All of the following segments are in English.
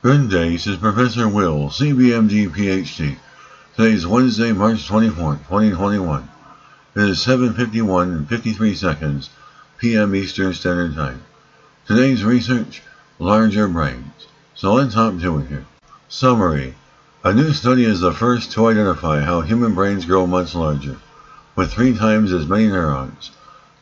Good day, this is Professor Will, CBMD PhD. Today is Wednesday, March 24th, 2021. It is 7:51 and 53 seconds p.m. Eastern Standard Time. Today's research, larger brains. So let's hop to it here. Summary. A new study is the first to identify how human brains grow much larger, with 3 times as many neurons,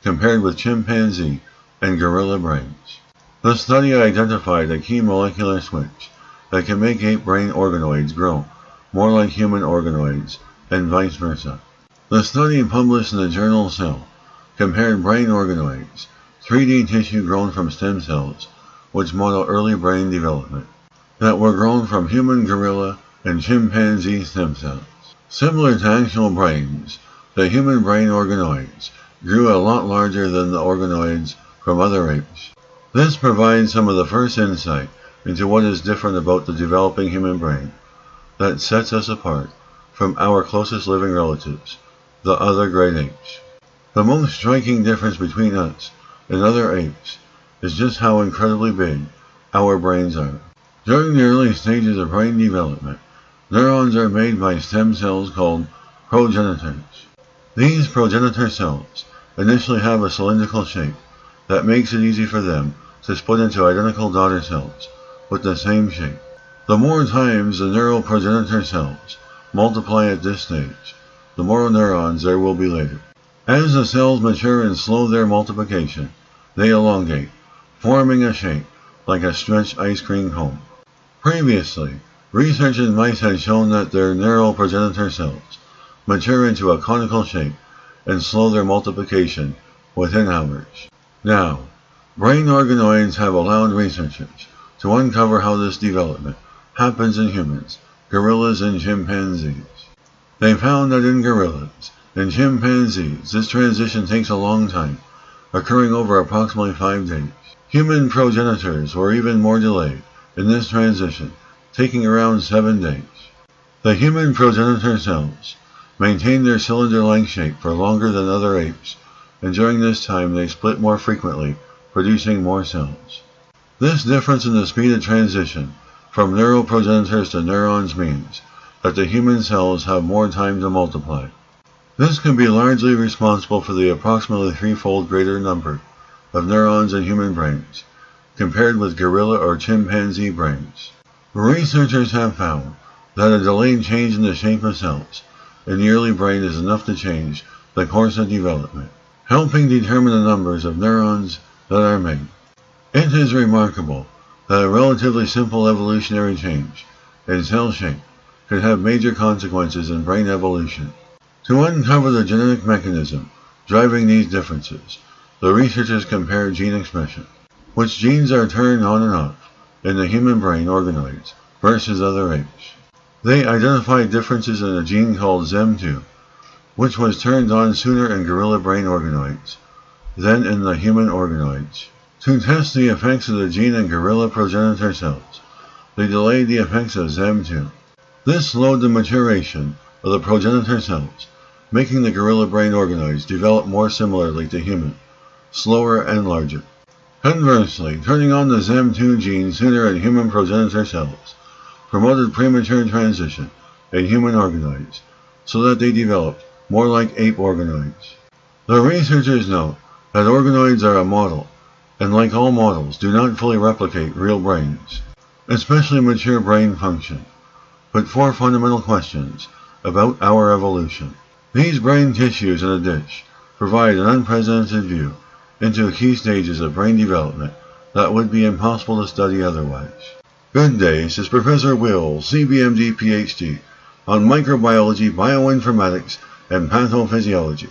compared with chimpanzee and gorilla brains. The study identified a key molecular switch that can make ape brain organoids grow more like human organoids, and vice versa. The study, published in the journal Cell, compared brain organoids, 3D tissue grown from stem cells, which model early brain development, that were grown from human, gorilla, and chimpanzee stem cells. Similar to actual brains, the human brain organoids grew a lot larger than the organoids from other apes. This provides some of the first insight into what is different about the developing human brain that sets us apart from our closest living relatives, the other great apes. The most striking difference between us and other apes is just how incredibly big our brains are. During the early stages of brain development, neurons are made by stem cells called progenitors. These progenitor cells initially have a cylindrical shape that makes it easy for them to split into identical daughter cells with the same shape. The more times the neural progenitor cells multiply at this stage, the more neurons there will be later. As the cells mature and slow their multiplication, they elongate, forming a shape like a stretched ice cream cone. Previously, research in mice had shown that their neural progenitor cells mature into a conical shape and slow their multiplication within hours. Now, brain organoids have allowed researchers to uncover how this development happens in humans, gorillas, and chimpanzees. They found that in gorillas and chimpanzees, this transition takes a long time, occurring over approximately 5 days. Human progenitors were even more delayed in this transition, taking around 7 days. The human progenitor cells maintained their cylinder-like shape for longer than other apes, and during this time they split more frequently, producing more cells. This difference in the speed of transition from neural progenitors to neurons means that the human cells have more time to multiply. This can be largely responsible for the approximately 3-fold greater number of neurons in human brains compared with gorilla or chimpanzee brains. Researchers have found that a delayed change in the shape of cells in the early brain is enough to change the course of development, helping determine the numbers of neurons that are made. It is remarkable that a relatively simple evolutionary change in cell shape could have major consequences in brain evolution. To uncover the genetic mechanism driving these differences, the researchers compared gene expression, which genes are turned on and off in the human brain organoids versus other apes. They identified differences in a gene called ZEM2, which was turned on sooner in gorilla brain organoids than in the human organoids. To test the effects of the gene in gorilla progenitor cells, they delayed the effects of ZEM2. This slowed the maturation of the progenitor cells, making the gorilla brain organoids develop more similarly to human, slower and larger. Conversely, turning on the ZEM2 gene sooner in human progenitor cells promoted premature transition in human organoids, so that they developed more like ape organoids. The researchers note that organoids are a model, and like all models, do not fully replicate real brains, especially mature brain function, but 4 fundamental questions about our evolution. These brain tissues in a dish provide an unprecedented view into key stages of brain development that would be impossible to study otherwise. Good day, this is Professor Will, CBMD PhD, on microbiology, bioinformatics, and pathophysiology.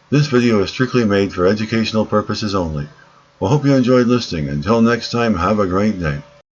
This video is strictly made for educational purposes only. Well, hope you enjoyed listening. Until next time, have a great day.